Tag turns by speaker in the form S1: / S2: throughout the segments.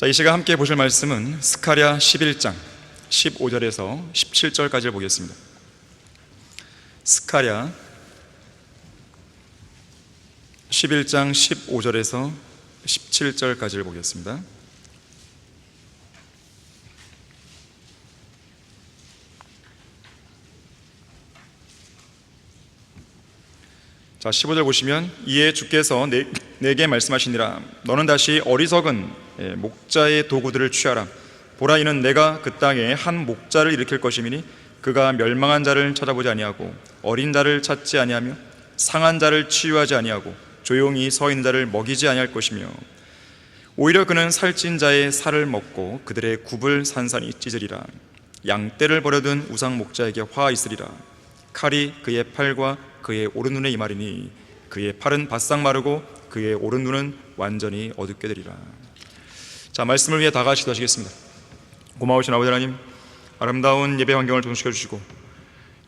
S1: 이 시간 함께 보실 말씀은 스가랴 11장 15절에서 17절까지를 보겠습니다. 스가랴 11장 15절에서 17절까지를 보겠습니다. 자, 15절 보시면, 이에 주께서 내게 말씀하시니라. 너는 다시 어리석은 목자의 도구들을 취하라. 보라, 이는 내가 그 땅에 한 목자를 일으킬 것이미니 그가 멸망한 자를 찾아보지 아니하고 어린 자를 찾지 아니하며 상한 자를 치유하지 아니하고 조용히 서 있는 자를 먹이지 아니할 것이며, 오히려 그는 살찐 자의 살을 먹고 그들의 굽을 산산히 찢으리라. 양떼를 버려둔 우상 목자에게 화 있으리라. 칼이 그의 팔과 그의 오른눈에 임하리니 그의 팔은 바싹 마르고 그의 오른눈은 완전히 어둡게 되리라. 자, 말씀을 위해 다 같이 기도하시겠습니다. 고마우신 아버지 하나님, 아름다운 예배 환경을 종식해 주시고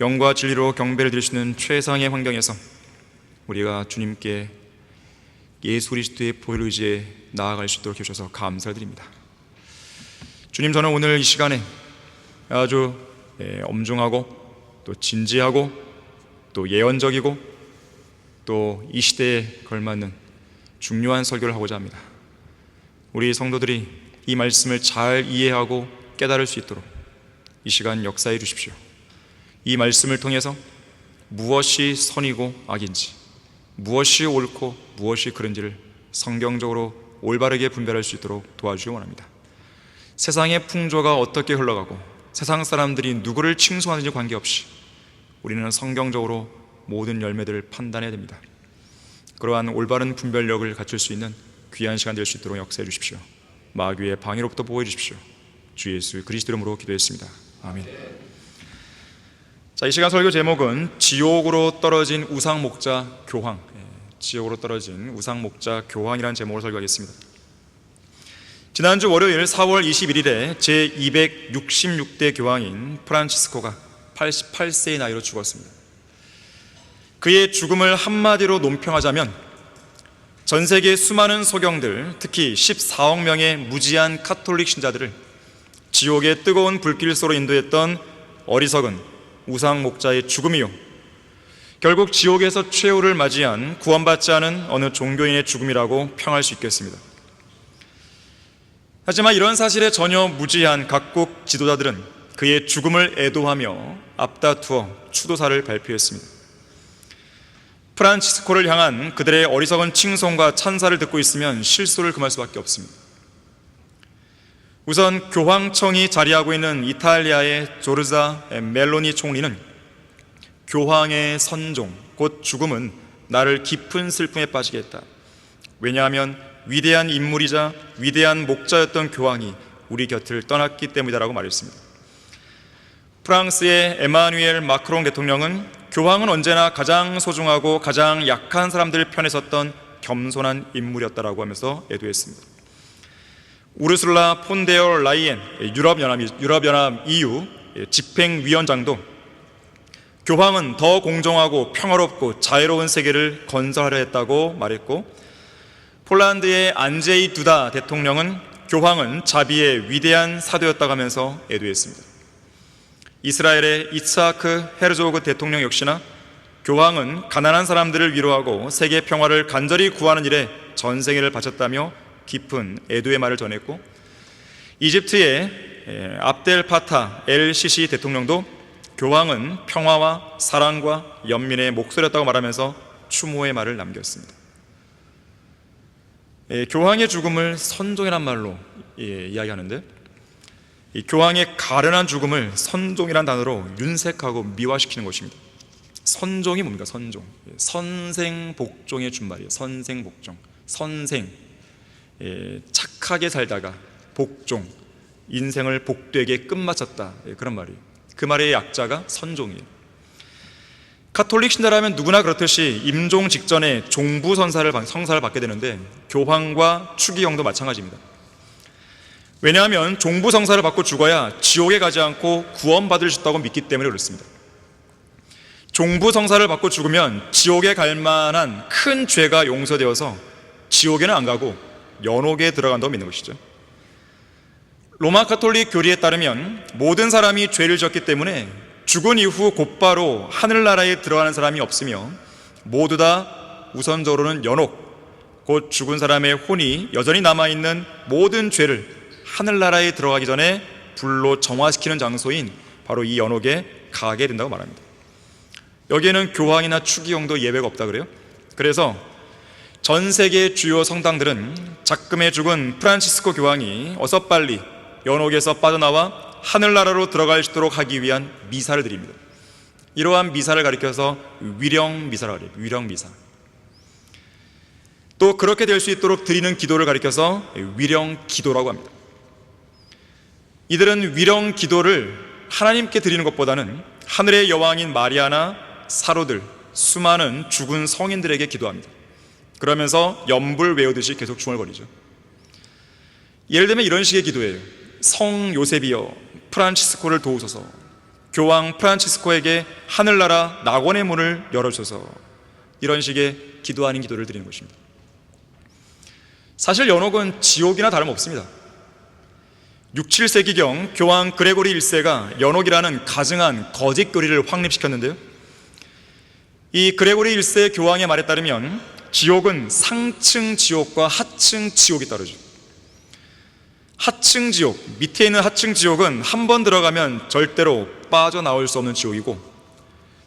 S1: 영과 진리로 경배를 드릴 수 있는 최상의 환경에서 우리가 주님께 예수 그리스도의 보혈 의지에 나아갈 수 있도록 해주셔서 감사드립니다. 주님, 저는 오늘 이 시간에 아주 엄중하고 또 진지하고 또 예언적이고 또 이 시대에 걸맞는 중요한 설교를 하고자 합니다. 우리 성도들이 이 말씀을 잘 이해하고 깨달을 수 있도록 이 시간 역사해 주십시오. 이 말씀을 통해서 무엇이 선이고 악인지, 무엇이 옳고 무엇이 그른지를 성경적으로 올바르게 분별할 수 있도록 도와주기 원합니다. 세상의 풍조가 어떻게 흘러가고 세상 사람들이 누구를 칭송하는지 관계없이 우리는 성경적으로 모든 열매들을 판단해야 됩니다. 그러한 올바른 분별력을 갖출 수 있는 귀한 시간 될 수 있도록 역사해 주십시오. 마귀의 방해로부터 보호해 주십시오. 주 예수 그리스도 이름으로 기도했습니다. 아멘. 자, 이 시간 설교 제목은 지옥으로 떨어진 우상 목자 교황, 지옥으로 떨어진 우상 목자 교황이라는 제목으로 설교하겠습니다. 지난주 월요일 4월 21일에 제266대 교황인 프란치스코가 88세의 나이로 죽었습니다. 그의 죽음을 한마디로 논평하자면 전 세계 수많은 소경들, 특히 14억 명의 무지한 카톨릭 신자들을 지옥의 뜨거운 불길소로 인도했던 어리석은 우상 목자의 죽음이요, 결국 지옥에서 최후를 맞이한 구원받지 않은 어느 종교인의 죽음이라고 평할 수 있겠습니다. 하지만 이런 사실에 전혀 무지한 각국 지도자들은 그의 죽음을 애도하며 앞다투어 추도사를 발표했습니다. 프란치스코를 향한 그들의 어리석은 칭송과 찬사를 듣고 있으면 실소를 금할 수밖에 없습니다. 우선 교황청이 자리하고 있는 이탈리아의 조르자 멜로니 총리는 교황의 선종, 곧 죽음은 나를 깊은 슬픔에 빠지게 했다. 왜냐하면 위대한 인물이자 위대한 목자였던 교황이 우리 곁을 떠났기 때문이다라고 말했습니다. 프랑스의 에마누엘 마크롱 대통령은 교황은 언제나 가장 소중하고 가장 약한 사람들 편에 섰던 겸손한 인물이었다라고 하면서 애도했습니다. 우르술라 폰데어 라이엔 유럽연합 EU 집행위원장도 교황은 더 공정하고 평화롭고 자유로운 세계를 건설하려 했다고 말했고, 폴란드의 안제이 두다 대통령은 교황은 자비의 위대한 사도였다고 하면서 애도했습니다. 이스라엘의 이츠하크 헤르조그 대통령 역시나 교황은 가난한 사람들을 위로하고 세계 평화를 간절히 구하는 일에 전생애를 바쳤다며 깊은 애도의 말을 전했고, 이집트의 압델 파타 엘 시시 대통령도 교황은 평화와 사랑과 연민의 목소리였다고 말하면서 추모의 말을 남겼습니다. 교황의 죽음을 선종이란 말로 이야기하는데, 이 교황의 가련한 죽음을 선종이란 단어로 윤색하고 미화시키는 것입니다. 선종이 뭡니까? 선종, 선생복종의 준말이에요. 선생복종, 선생, 착하게 살다가 복종, 인생을 복되게 끝마쳤다, 그런 말이에요. 그 말의 약자가 선종이에요. 카톨릭 신자라면 누구나 그렇듯이 임종 직전에 종부 성사를 받게 되는데 교황과 추기경도 마찬가지입니다. 왜냐하면 종부 성사를 받고 죽어야 지옥에 가지 않고 구원받을 수 있다고 믿기 때문에 그렇습니다. 종부 성사를 받고 죽으면 지옥에 갈 만한 큰 죄가 용서되어서 지옥에는 안 가고 연옥에 들어간다고 믿는 것이죠. 로마 가톨릭 교리에 따르면 모든 사람이 죄를 지었기 때문에 죽은 이후 곧바로 하늘나라에 들어가는 사람이 없으며 모두 다 우선적으로는 연옥, 곧 죽은 사람의 혼이 여전히 남아있는 모든 죄를 하늘나라에 들어가기 전에 불로 정화시키는 장소인 바로 이 연옥에 가게 된다고 말합니다. 여기에는 교황이나 추기경도 예외가 없다 그래요. 그래서 전 세계 주요 성당들은 작금에 죽은 프란치스코 교황이 어서 빨리 연옥에서 빠져나와 하늘나라로 들어갈 수 있도록 하기 위한 미사를 드립니다. 이러한 미사를 가리켜서 위령미사라고 해요. 위령미사. 또 그렇게 될 수 있도록 드리는 기도를 가리켜서 위령기도라고 합니다. 이들은 위령기도를 하나님께 드리는 것보다는 하늘의 여왕인 마리아나 사로들, 수많은 죽은 성인들에게 기도합니다. 그러면서 연불 외우듯이 계속 중얼거리죠. 예를 들면 이런 식의 기도예요. 성 요셉이여 프란치스코를 도우소서. 교황 프란치스코에게 하늘나라 낙원의 문을 열어주소서. 이런 식의 기도 아닌 기도를 드리는 것입니다. 사실 연옥은 지옥이나 다름없습니다. 6, 7세기경 교황 그레고리 1세가 연옥이라는 가증한 거짓 교리를 확립시켰는데요, 이 그레고리 1세 교황의 말에 따르면 지옥은 상층 지옥과 하층 지옥이 따르죠. 하층 지옥, 밑에 있는 하층 지옥은 한 번 들어가면 절대로 빠져나올 수 없는 지옥이고,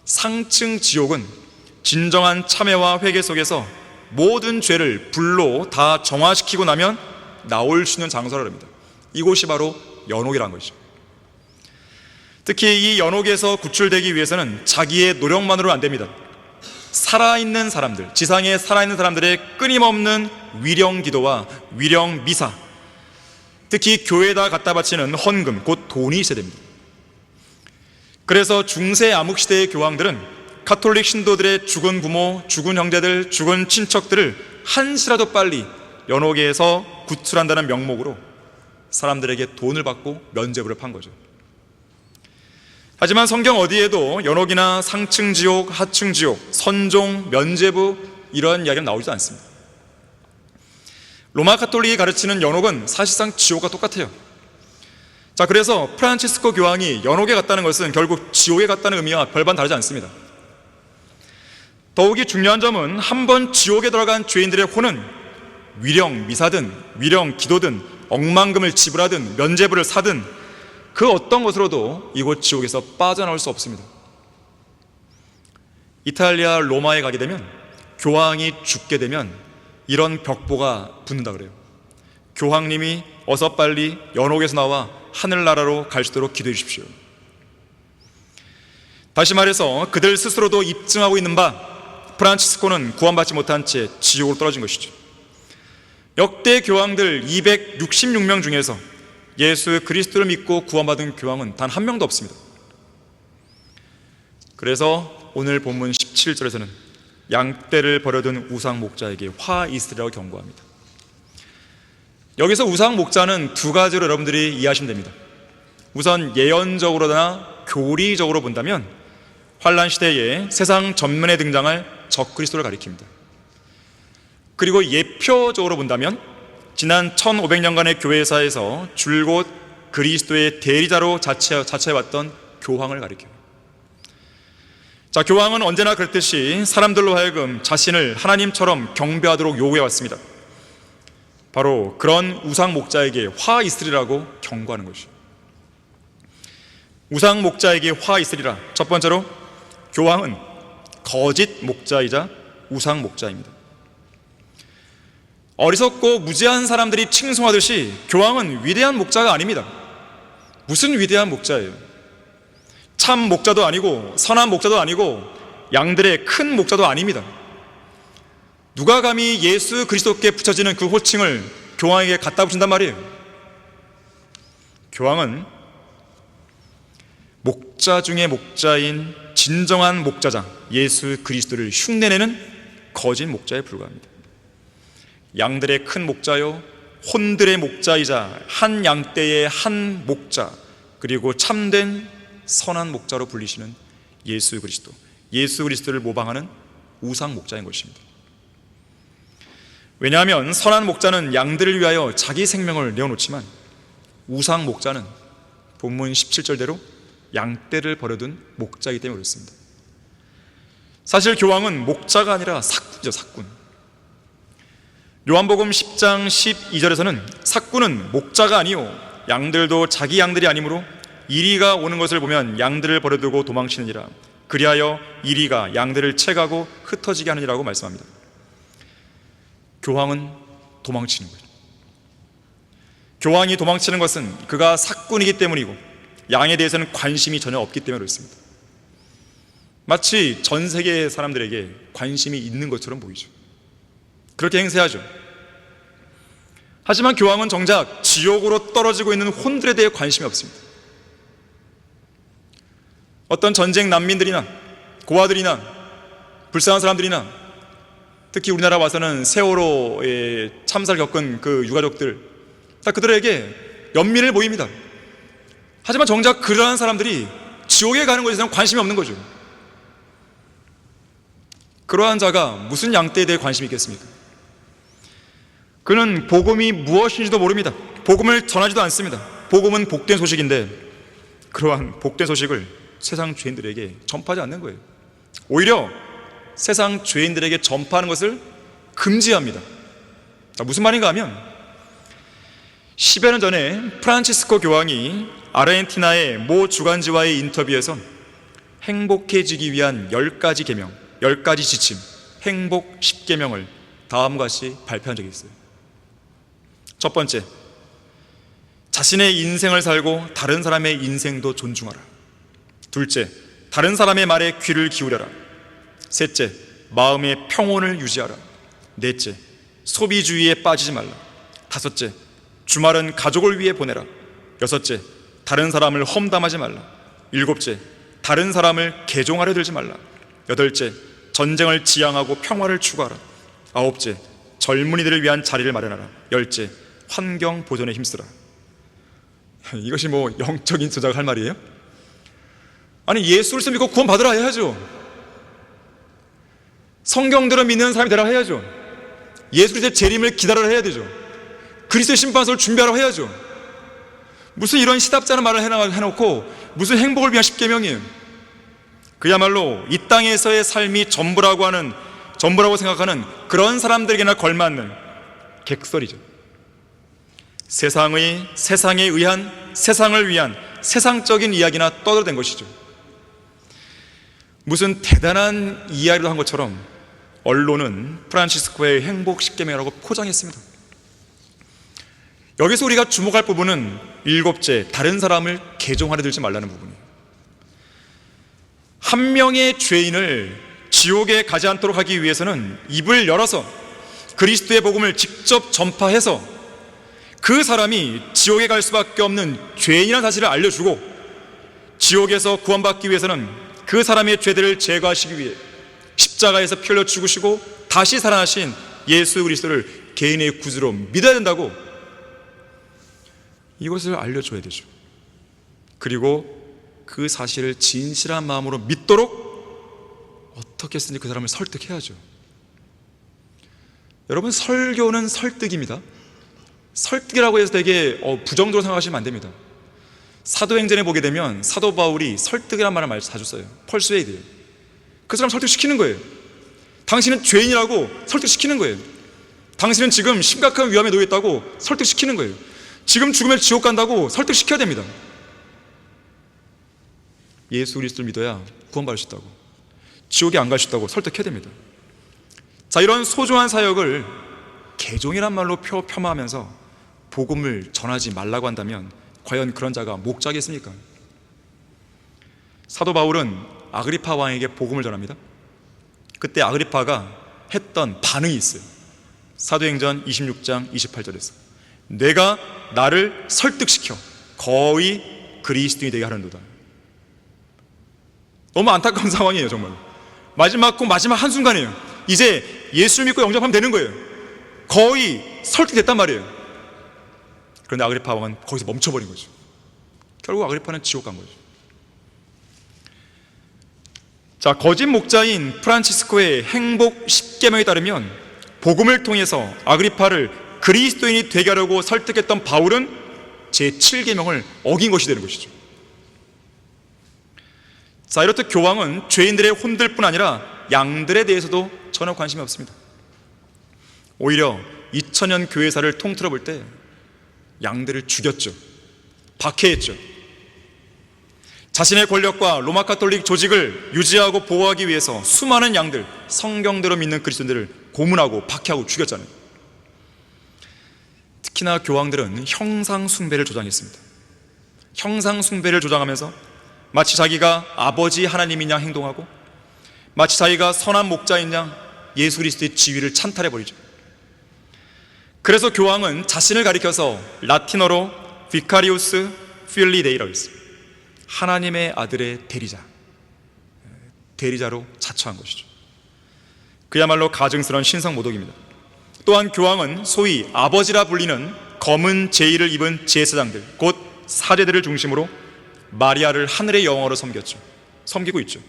S1: 상층 지옥은 진정한 참회와 회개 속에서 모든 죄를 불로 다 정화시키고 나면 나올 수 있는 장소라고 합니다. 이곳이 바로 연옥이라는 것이죠. 특히 이 연옥에서 구출되기 위해서는 자기의 노력만으로는 안 됩니다. 살아있는 사람들, 지상에 살아있는 사람들의 끊임없는 위령기도와 위령미사, 특히 교회에다 갖다 바치는 헌금, 곧 돈이 있어야 됩니다. 그래서 중세 암흑시대의 교황들은 가톨릭 신도들의 죽은 부모, 죽은 형제들, 죽은 친척들을 한시라도 빨리 연옥에서 구출한다는 명목으로 사람들에게 돈을 받고 면죄부를 판 거죠. 하지만 성경 어디에도 연옥이나 상층 지옥, 하층 지옥, 선종, 면죄부 이런 이야기는 나오지도 않습니다. 로마 가톨릭이 가르치는 연옥은 사실상 지옥과 똑같아요. 자, 그래서 프란치스코 교황이 연옥에 갔다는 것은 결국 지옥에 갔다는 의미와 별반 다르지 않습니다. 더욱이 중요한 점은 한 번 지옥에 들어간 죄인들의 혼은 위령 미사든 위령 기도든 억만금을 지불하든 면죄부를 사든 그 어떤 것으로도 이곳 지옥에서 빠져나올 수 없습니다. 이탈리아 로마에 가게 되면 교황이 죽게 되면 이런 벽보가 붙는다 그래요. 교황님이 어서 빨리 연옥에서 나와 하늘나라로 갈 수 있도록 기도해 주십시오. 다시 말해서 그들 스스로도 입증하고 있는 바 프란치스코는 구원받지 못한 채 지옥으로 떨어진 것이죠. 역대 교황들 266명 중에서 예수 그리스도를 믿고 구원받은 교황은 단 한 명도 없습니다. 그래서 오늘 본문 17절에서는 양떼를 버려둔 우상 목자에게 화 있으리라고 경고합니다. 여기서 우상 목자는 두 가지로 여러분들이 이해하시면 됩니다. 우선 예언적으로나 교리적으로 본다면 환란 시대에 세상 전면에 등장할 적그리스도를 가리킵니다. 그리고 예표적으로 본다면 지난 1500년간의 교회사에서 줄곧 그리스도의 대리자로 자처해왔던 교황을 가리켜요. 자, 교황은 언제나 그랬듯이 사람들로 하여금 자신을 하나님처럼 경배하도록 요구해왔습니다. 바로 그런 우상 목자에게 화 있으리라고 경고하는 것이죠. 우상 목자에게 화 있으리라. 첫 번째로 교황은 거짓 목자이자 우상 목자입니다. 어리석고 무지한 사람들이 칭송하듯이 교황은 위대한 목자가 아닙니다. 무슨 위대한 목자예요? 참 목자도 아니고 선한 목자도 아니고 양들의 큰 목자도 아닙니다. 누가 감히 예수 그리스도께 붙여지는 그 호칭을 교황에게 갖다 붙인단 말이에요? 교황은 목자 중에 목자인 진정한 목자장 예수 그리스도를 흉내내는 거짓 목자에 불과합니다. 양들의 큰 목자요 혼들의 목자이자 한 양떼의 한 목자, 그리고 참된 선한 목자로 불리시는 예수 그리스도, 예수 그리스도를 모방하는 우상 목자인 것입니다. 왜냐하면 선한 목자는 양들을 위하여 자기 생명을 내어놓지만 우상 목자는 본문 17절대로 양떼를 버려둔 목자이기 때문에 그렇습니다. 사실 교황은 목자가 아니라 삭군이죠, 삭군. 요한복음 10장 12절에서는 삭군은 목자가 아니요 양들도 자기 양들이 아니므로 이리가 오는 것을 보면 양들을 버려두고 도망치느니라. 그리하여 이리가 양들을 채가고 흩어지게 하느니라고 말씀합니다. 교황은 도망치는 거예요. 교황이 도망치는 것은 그가 삭군이기 때문이고 양에 대해서는 관심이 전혀 없기 때문에 그렇습니다. 마치 전 세계 사람들에게 관심이 있는 것처럼 보이죠. 그렇게 행세하죠. 하지만 교황은 정작 지옥으로 떨어지고 있는 혼들에 대해 관심이 없습니다. 어떤 전쟁 난민들이나 고아들이나 불쌍한 사람들이나 특히 우리나라 와서는 세월호의 참사를 겪은 그 유가족들, 딱 그들에게 연민을 보입니다. 하지만 정작 그러한 사람들이 지옥에 가는 것에 대한 관심이 없는 거죠. 그러한 자가 무슨 양떼에 대해 관심이 있겠습니까? 그는 복음이 무엇인지도 모릅니다. 복음을 전하지도 않습니다. 복음은 복된 소식인데 그러한 복된 소식을 세상 죄인들에게 전파하지 않는 거예요. 오히려 세상 죄인들에게 전파하는 것을 금지합니다. 자, 무슨 말인가 하면 10여 년 전에 프란치스코 교황이 아르헨티나의 모 주간지와의 인터뷰에서 행복해지기 위한 10가지 계명, 10가지 지침, 행복 10계명을 다음과 같이 발표한 적이 있어요. 첫 번째, 자신의 인생을 살고 다른 사람의 인생도 존중하라. 둘째, 다른 사람의 말에 귀를 기울여라. 셋째, 마음의 평온을 유지하라. 넷째, 소비주의에 빠지지 말라. 다섯째, 주말은 가족을 위해 보내라. 여섯째, 다른 사람을 험담하지 말라. 일곱째, 다른 사람을 개종하려 들지 말라. 여덟째, 전쟁을 지향하고 평화를 추구하라. 아홉째, 젊은이들을 위한 자리를 마련하라. 열째, 환경 보존에 힘쓰라. 이것이 뭐 영적인 저자가 할 말이에요? 아니, 예수를 믿고 구원 받으라 해야죠. 성경대로 믿는 사람이 되라 해야죠. 예수 그리스도의 재림을 기다려라 해야 되죠. 그리스도의 심판서를 준비하라고 해야죠. 무슨 이런 시답지 않은 말을 해놓고 무슨 행복을 위한 십계명이에요. 그야말로 이 땅에서의 삶이 전부라고 생각하는 그런 사람들에게나 걸맞는 객설이죠. 세상에 의한, 세상을 위한 세상적인 이야기나 떠들어댄 것이죠. 무슨 대단한 이야기를 한 것처럼 언론은 프란치스코의 행복 십계명이라고 포장했습니다. 여기서 우리가 주목할 부분은 일곱째, 다른 사람을 개종하려 들지 말라는 부분이에요. 한 명의 죄인을 지옥에 가지 않도록 하기 위해서는 입을 열어서 그리스도의 복음을 직접 전파해서 그 사람이 지옥에 갈 수밖에 없는 죄인이라는 사실을 알려주고 지옥에서 구원받기 위해서는 그 사람의 죄들을 제거하시기 위해 십자가에서 피 흘려 죽으시고 다시 살아나신 예수 그리스도를 개인의 구주로 믿어야 된다고 이것을 알려줘야 되죠. 그리고 그 사실을 진실한 마음으로 믿도록 어떻게 해서든지 그 사람을 설득해야죠. 여러분, 설교는 설득입니다. 설득이라고 해서 되게 부정적으로 생각하시면 안 됩니다. 사도행전에 보게 되면 사도 바울이 설득이란 말을 자주 써요. 펄스웨이드. 그 사람 설득시키는 거예요. 당신은 죄인이라고 설득시키는 거예요. 당신은 지금 심각한 위험에 놓여 있다고 설득시키는 거예요. 지금 죽으면 지옥 간다고 설득시켜야 됩니다. 예수 그리스도를 믿어야 구원받을 수 있다고, 지옥에 안 갈 수 있다고 설득해야 됩니다. 자, 이런 소중한 사역을 개종이란 말로 폄하하면서 복음을 전하지 말라고 한다면 과연 그런 자가 목자겠습니까? 사도 바울은 아그리파 왕에게 복음을 전합니다. 그때 아그리파가 했던 반응이 있어요. 사도행전 26장 28절에서 내가 나를 설득시켜 거의 그리스도인이 되게 하려는도다. 너무 안타까운 상황이에요. 정말 마지막 한순간이에요. 이제 예수를 믿고 영접하면 되는 거예요. 거의 설득됐단 말이에요. 그런데 아그리파 왕은 거기서 멈춰버린 거죠. 결국 아그리파는 지옥 간 거죠. 자, 거짓 목자인 프란치스코의 행복 십계명에 따르면 복음을 통해서 아그리파를 그리스도인이 되게 하려고 설득했던 바울은 제7계명을 어긴 것이 되는 것이죠. 자, 이렇듯 교황은 죄인들의 혼들뿐 아니라 양들에 대해서도 전혀 관심이 없습니다. 오히려 2000년 교회사를 통틀어 볼 때 양들을 죽였죠. 박해했죠. 자신의 권력과 로마 가톨릭 조직을 유지하고 보호하기 위해서 수많은 양들, 성경대로 믿는 그리스도인들을 고문하고 박해하고 죽였잖아요. 특히나 교황들은 형상 숭배를 조장했습니다. 형상 숭배를 조장하면서 마치 자기가 아버지 하나님인 양 행동하고 마치 자기가 선한 목자인 양 예수 그리스도의 지위를 찬탈해버리죠. 그래서 교황은 자신을 가리켜서 라틴어로 Vicarius Filii Dei라고 했어요. 하나님의 아들의 대리자로 자처한 것이죠. 그야말로 가증스러운 신성모독입니다. 또한 교황은 소위 아버지라 불리는 검은 제의를 입은 제사장들, 곧 사제들을 중심으로 마리아를 하늘의 여왕으로 섬기고 있죠.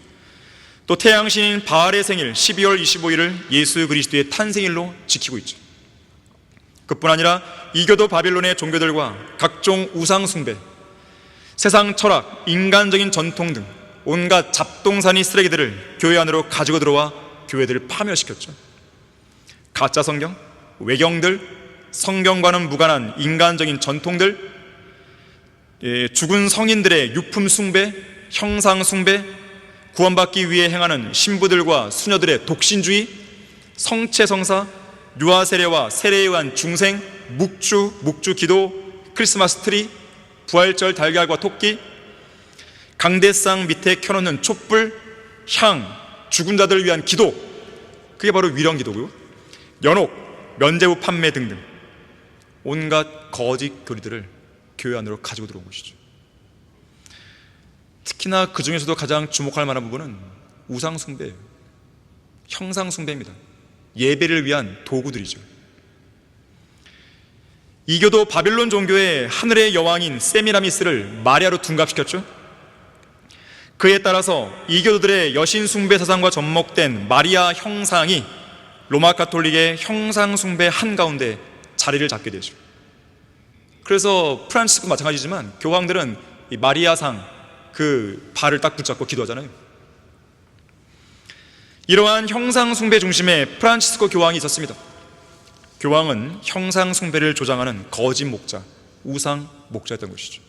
S1: 또 태양신인 바알의 생일 12월 25일을 예수 그리스도의 탄생일로 지키고 있죠. 그뿐 아니라 이교도 바빌론의 종교들과 각종 우상 숭배, 세상 철학, 인간적인 전통 등 온갖 잡동사니 쓰레기들을 교회 안으로 가지고 들어와 교회들을 파멸시켰죠. 가짜 성경, 외경들, 성경과는 무관한 인간적인 전통들, 죽은 성인들의 유품 숭배, 형상 숭배, 구원받기 위해 행하는 신부들과 수녀들의 독신주의, 성체성사, 유아 세례와 세례에 의한 중생, 묵주 기도, 크리스마스 트리, 부활절 달걀과 토끼, 강대상 밑에 켜놓는 촛불, 향, 죽은 자들을 위한 기도, 그게 바로 위령기도고요. 연옥, 면제부 판매 등등 온갖 거짓 교리들을 교회 안으로 가지고 들어온 것이죠. 특히나 그 중에서도 가장 주목할 만한 부분은 우상 숭배예요. 형상 숭배입니다. 예배를 위한 도구들이죠. 이교도 바빌론 종교의 하늘의 여왕인 세미라미스를 마리아로 둔갑시켰죠. 그에 따라서 이교도들의 여신 숭배 사상과 접목된 마리아 형상이 로마 가톨릭의 형상 숭배 한가운데 자리를 잡게 되죠. 그래서 프란치스코 마찬가지지만 교황들은 이 마리아상 그 발을 딱 붙잡고 기도하잖아요. 이러한 형상 숭배 중심에 프란치스코 교황이 있었습니다. 교황은 형상 숭배를 조장하는 거짓 목자, 우상 목자였던 것이죠.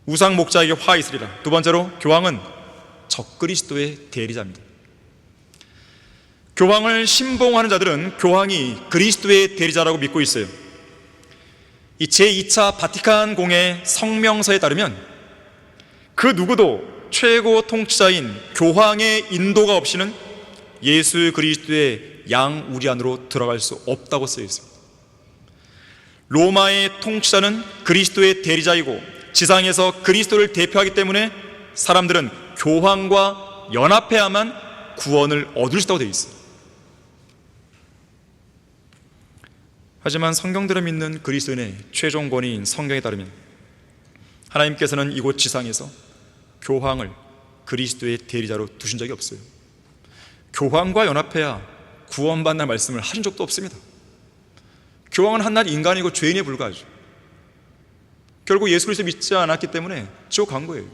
S1: 우상 목자에게 화 있으리라. 두 번째로 교황은 적그리스도의 대리자입니다. 교황을 신봉하는 자들은 교황이 그리스도의 대리자라고 믿고 있어요. 이 제2차 바티칸 공회 성명서에 따르면 그 누구도 최고 통치자인 교황의 인도가 없이는 예수 그리스도의 양우리 안으로 들어갈 수 없다고 쓰여 있습니다. 로마의 통치자는 그리스도의 대리자이고 지상에서 그리스도를 대표하기 때문에 사람들은 교황과 연합해야만 구원을 얻을 수 있다고 되어 있어요. 하지만 성경대로 믿는 그리스도인의 최종 권위인 성경에 따르면 하나님께서는 이곳 지상에서 교황을 그리스도의 대리자로 두신 적이 없어요. 교황과 연합해야 구원받는 말씀을 하신 적도 없습니다. 교황은 한낱 인간이고 죄인에 불과하죠. 결국 예수 그리스도 믿지 않았기 때문에 지옥 간 거예요.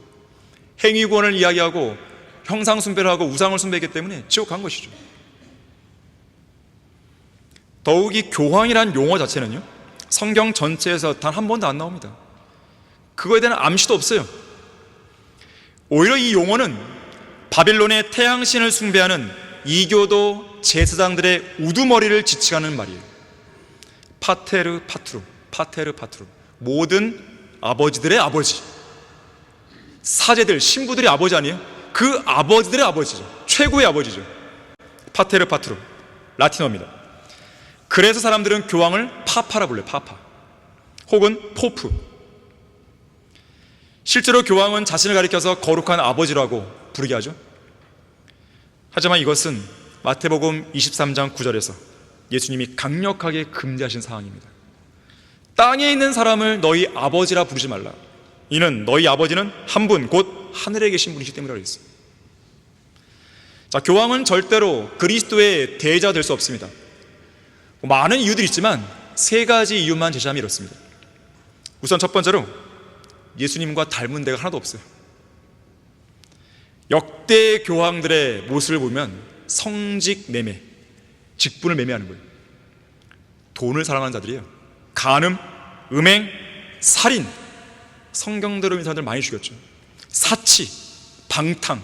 S1: 행위구원을 이야기하고 형상 숭배를 하고 우상을 숭배했기 때문에 지옥 간 것이죠. 더욱이 교황이란 용어 자체는요, 성경 전체에서 단 한 번도 안 나옵니다. 그거에 대한 암시도 없어요. 오히려 이 용어는 바빌론의 태양신을 숭배하는 이교도 제사장들의 우두머리를 지칭하는 말이에요. 파테르 파트루, 모든 아버지들의 아버지, 사제들, 신부들의 아버지 아니에요? 그 아버지들의 아버지죠. 최고의 아버지죠. 파테르 파트루, 라틴어입니다. 그래서 사람들은 교황을 파파라 불러요. 파파 혹은 포프. 실제로 교황은 자신을 가리켜서 거룩한 아버지라고 부르게 하죠. 하지만 이것은 마태복음 23장 9절에서 예수님이 강력하게 금지하신 사항입니다. 땅에 있는 사람을 너희 아버지라 부르지 말라. 이는 너희 아버지는 한 분, 곧 하늘에 계신 분이시기 때문이라고 했어요. 자, 교황은 절대로 그리스도의 대자가 될 수 없습니다. 많은 이유들이 있지만 세 가지 이유만 제시하면 이렇습니다. 우선 첫 번째로 예수님과 닮은 데가 하나도 없어요. 역대 교황들의 모습을 보면 성직 매매, 직분을 매매하는 거예요. 돈을 사랑하는 자들이에요. 간음, 음행, 살인, 성경대로 있는 사람들 많이 죽였죠. 사치, 방탕,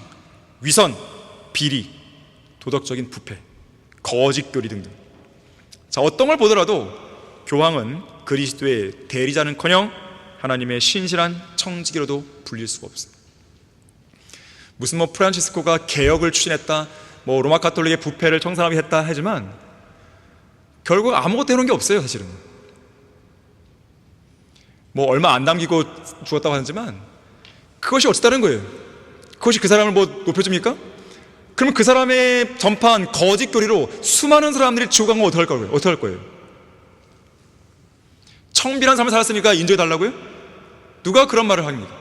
S1: 위선, 비리, 도덕적인 부패, 거짓교리 등등. 자, 어떤 걸 보더라도 교황은 그리스도의 대리자는커녕 하나님의 신실한 청지기로도 불릴 수가 없어요. 무슨 프란치스코가 개혁을 추진했다, 로마 가톨릭의 부패를 청산하게 했다 하지만 결국 아무것도 해놓은 게 없어요. 사실은 얼마 안 남기고 죽었다고 하지만 그것이 어쨌다는 거예요. 그것이 그 사람을 높여줍니까? 그러면 그 사람의 전파한 거짓 교리로 수많은 사람들이 지옥 간 건 어떻게 할 거예요? 청빈한 삶을 살았으니까 인정해 달라고요? 누가 그런 말을 합니까?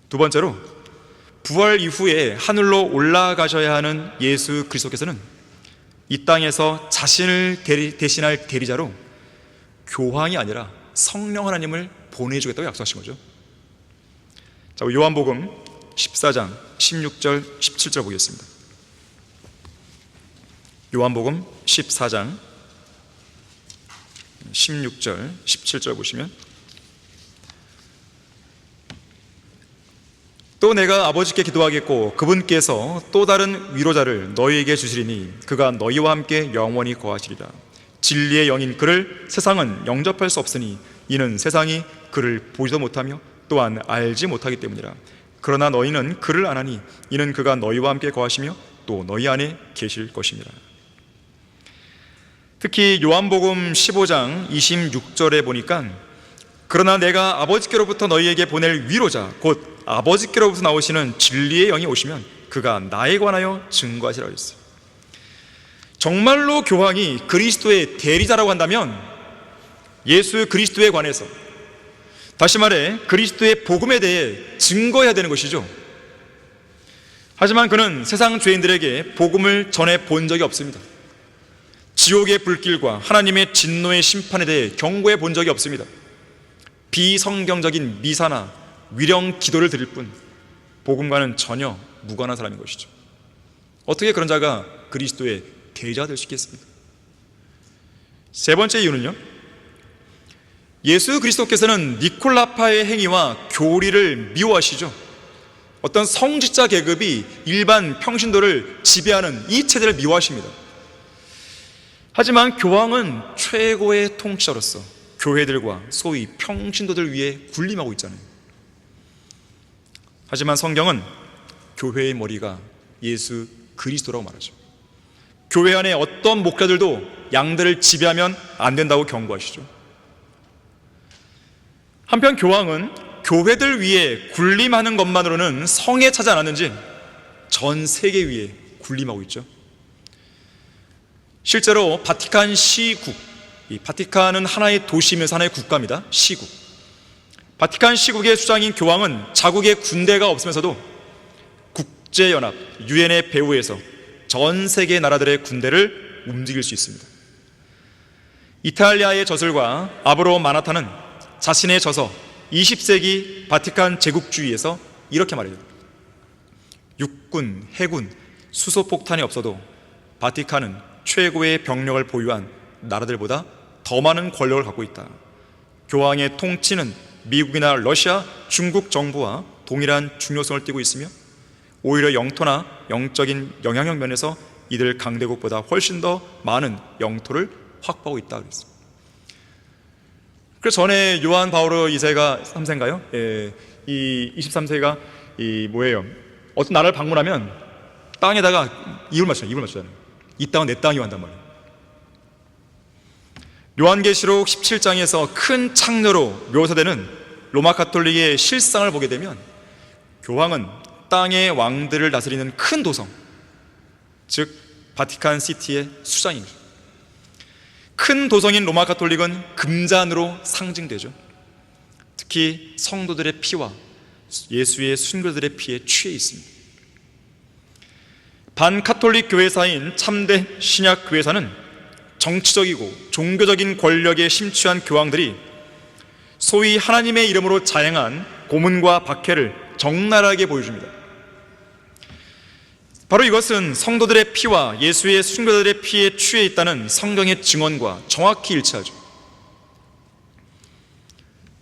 S1: 두 번째로, 부활 이후에 하늘로 올라가셔야 하는 예수 그리스도께서는 이 땅에서 자신을 대신할 대리자로 교황이 아니라 성령 하나님을 보내주겠다고 약속하신 거죠. 자, 요한복음 14장 16절 17절 보겠습니다. 요한복음 14장 16절 17절 보시면, 또 내가 아버지께 기도하겠고 그분께서 또 다른 위로자를 너희에게 주시리니 그가 너희와 함께 영원히 거하시리라. 진리의 영인 그를 세상은 영접할 수 없으니 이는 세상이 그를 보지도 못하며 또한 알지 못하기 때문이라. 그러나 너희는 그를 아나니 이는 그가 너희와 함께 거하시며 또 너희 안에 계실 것입니다. 특히 요한복음 15장 26절에 보니까, 그러나 내가 아버지께로부터 너희에게 보낼 위로자 곧 아버지께로부터 나오시는 진리의 영이 오시면 그가 나에 관하여 증거하시라 했어요. 정말로 교황이 그리스도의 대리자라고 한다면 예수 그리스도에 관해서, 다시 말해 그리스도의 복음에 대해 증거해야 되는 것이죠. 하지만 그는 세상 죄인들에게 복음을 전해 본 적이 없습니다. 지옥의 불길과 하나님의 진노의 심판에 대해 경고해 본 적이 없습니다. 비성경적인 미사나 위령 기도를 드릴 뿐 복음과는 전혀 무관한 사람인 것이죠. 어떻게 그런 자가 그리스도의 대리자가 될 수 있겠습니까? 세 번째 이유는요, 예수 그리스도께서는 니콜라파의 행위와 교리를 미워하시죠. 어떤 성직자 계급이 일반 평신도를 지배하는 이 체제를 미워하십니다. 하지만 교황은 최고의 통치자로서 교회들과 소위 평신도들 위해 군림하고 있잖아요. 하지만 성경은 교회의 머리가 예수 그리스도라고 말하죠. 교회 안에 어떤 목사들도 양들을 지배하면 안 된다고 경고하시죠. 한편 교황은 교회들 위에 군림하는 것만으로는 성에 차지 않았는지 전 세계 위에 군림하고 있죠. 실제로 바티칸 시국, 이 바티칸은 하나의 도시면서 하나의 국가입니다. 시국. 바티칸 시국의 수장인 교황은 자국의 군대가 없으면서도 국제연합, 유엔의 배후에서 전 세계 나라들의 군대를 움직일 수 있습니다. 이탈리아의 저술가 아브로 마나타는 자신의 저서 20세기 바티칸 제국주의에서 이렇게 말해요. 육군, 해군, 수소폭탄이 없어도 바티칸은 최고의 병력을 보유한 나라들보다 더 많은 권력을 갖고 있다. 교황의 통치는 미국이나 러시아, 중국 정부와 동일한 중요성을 띠고 있으며 오히려 영토나 영적인 영향력 면에서 이들 강대국보다 훨씬 더 많은 영토를 확보하고 있다 그랬습니다. 그래서 전에 요한 바오로 2세가 3세인가요? 이 23세가 어떤 나라를 방문하면 땅에다가 입을 맞추잖아요. 이 땅은 내 땅이요 한단 말이에요. 요한계시록 17장에서 큰 창녀로 묘사되는 로마 가톨릭의 실상을 보게 되면 교황은 땅의 왕들을 다스리는 큰 도성, 즉 바티칸 시티의 수장입니다. 큰 도성인 로마 가톨릭은 금잔으로 상징되죠. 특히 성도들의 피와 예수의 순교들의 피에 취해 있습니다. 반카톨릭 교회사인 참대 신약 교회사는 정치적이고 종교적인 권력에 심취한 교황들이 소위 하나님의 이름으로 자행한 고문과 박해를 적나라하게 보여줍니다. 바로 이것은 성도들의 피와 예수의 순교자들의 피에 취해 있다는 성경의 증언과 정확히 일치하죠.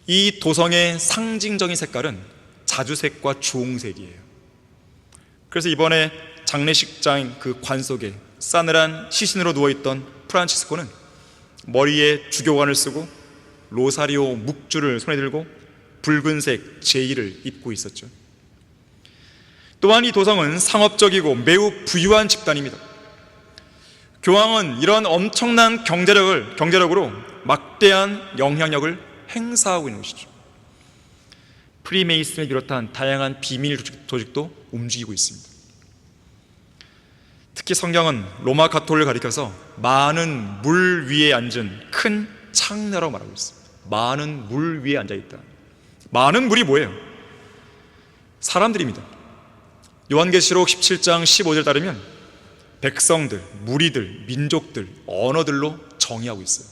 S1: 이 도성의 상징적인 색깔은 자주색과 주홍색이에요. 그래서 이번에 장례식장 그 관 속에 싸늘한 시신으로 누워있던 프란치스코는 머리에 주교관을 쓰고 로사리오 묵주를 손에 들고 붉은색 제의를 입고 있었죠. 또한 이 도성은 상업적이고 매우 부유한 집단입니다. 교황은 이러한 엄청난 경제력으로 막대한 영향력을 행사하고 있는 것이죠. 프리메이슨을 비롯한 다양한 비밀 조직도 움직이고 있습니다. 특히 성경은 로마 가톨을 가리켜서 많은 물 위에 앉은 큰 창녀라고 말하고 있습니다. 많은 물 위에 앉아있다. 많은 물이 뭐예요? 사람들입니다. 요한계시록 17장 15절 따르면 백성들, 무리들, 민족들, 언어들로 정의하고 있어요.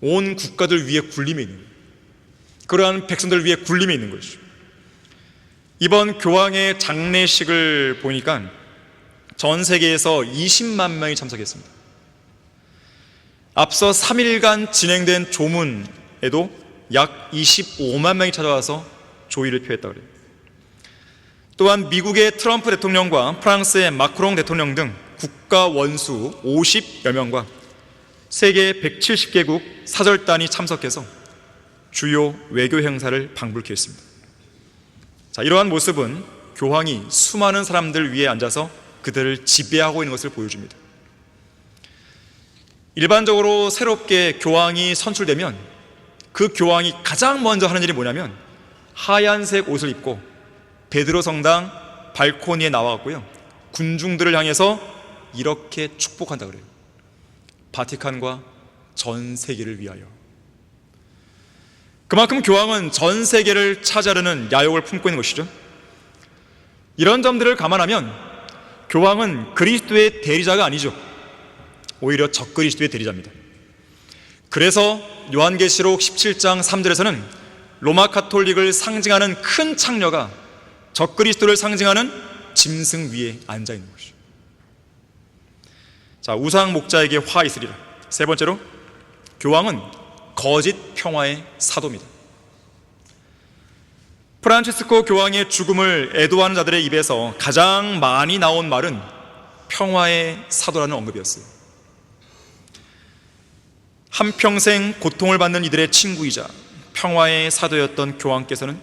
S1: 온 국가들 위에 군림해 있는 거예요. 그러한 백성들 위에 군림해 있는 것이죠. 이번 교황의 장례식을 보니까 전 세계에서 20만 명이 참석했습니다. 앞서 3일간 진행된 조문에도 약 25만 명이 찾아와서 조의를 표했다고 그래요. 또한 미국의 트럼프 대통령과 프랑스의 마크롱 대통령 등 국가 원수 50여 명과 세계 170개국 사절단이 참석해서 주요 외교 행사를 방불케 했습니다. 자, 이러한 모습은 교황이 수많은 사람들 위에 앉아서 그들을 지배하고 있는 것을 보여줍니다. 일반적으로 새롭게 교황이 선출되면 그 교황이 가장 먼저 하는 일이 뭐냐면 하얀색 옷을 입고 베드로 성당 발코니에 나와갖고요, 군중들을 향해서 이렇게 축복한다 그래요. 바티칸과 전 세계를 위하여. 그만큼 교황은 전 세계를 차지하려는 야욕을 품고 있는 것이죠. 이런 점들을 감안하면 교황은 그리스도의 대리자가 아니죠. 오히려 적그리스도의 대리자입니다. 그래서 요한계시록 17장 3절에서는 로마 가톨릭을 상징하는 큰 창녀가 적그리스도를 상징하는 짐승 위에 앉아 있는 것이죠. 자, 우상 목자에게 화 있으리라. 세 번째로, 교황은 거짓 평화의 사도입니다. 프란치스코 교황의 죽음을 애도하는 자들의 입에서 가장 많이 나온 말은 평화의 사도라는 언급이었어요. 한평생 고통을 받는 이들의 친구이자 평화의 사도였던 교황께서는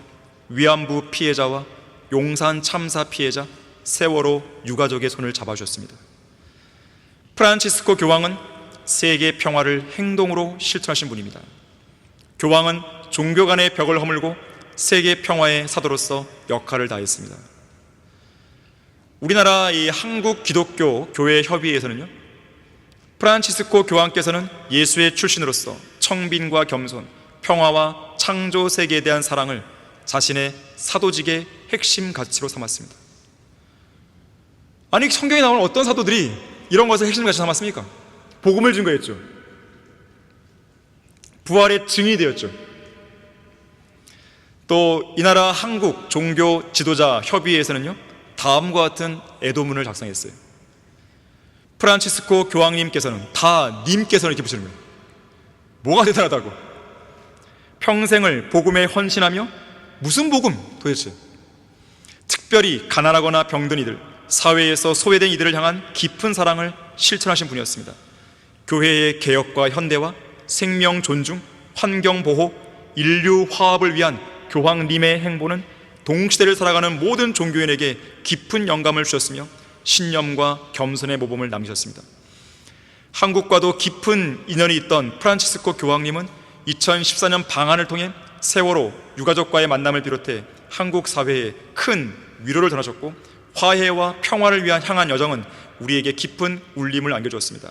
S1: 위안부 피해자와 용산 참사 피해자, 세월호 유가족의 손을 잡아주셨습니다. 프란치스코 교황은 세계 평화를 행동으로 실천하신 분입니다. 교황은 종교 간의 벽을 허물고 세계 평화의 사도로서 역할을 다했습니다. 우리나라 이 한국 기독교 교회 협의회에서는요, 프란치스코 교황께서는 예수의 출신으로서 청빈과 겸손, 평화와 창조 세계에 대한 사랑을 자신의 사도직의 핵심 가치로 삼았습니다. 아니, 성경에 나오는 어떤 사도들이 이런 것을 핵심 가치로 삼았습니까? 복음을 증거했죠. 부활의 증인이 되었죠. 또 이 나라 한국 종교 지도자 협의회에서는요, 다음과 같은 애도문을 작성했어요. 프란치스코 교황님께서는, 다 님께서는 이렇게 보시는 거예요. 뭐가 대단하다고? 평생을 복음에 헌신하며, 무슨 복음 도대체? 특별히 가난하거나 병든 이들, 사회에서 소외된 이들을 향한 깊은 사랑을 실천하신 분이었습니다. 교회의 개혁과 현대화, 생명 존중, 환경 보호, 인류 화합을 위한 교황님의 행보는 동시대를 살아가는 모든 종교인에게 깊은 영감을 주셨으며 신념과 겸손의 모범을 남기셨습니다. 한국과도 깊은 인연이 있던 프란치스코 교황님은 2014년 방한을 통해 세월호 유가족과의 만남을 비롯해 한국 사회에 큰 위로를 전하셨고, 화해와 평화를 위한 향한 여정은 우리에게 깊은 울림을 안겨주었습니다.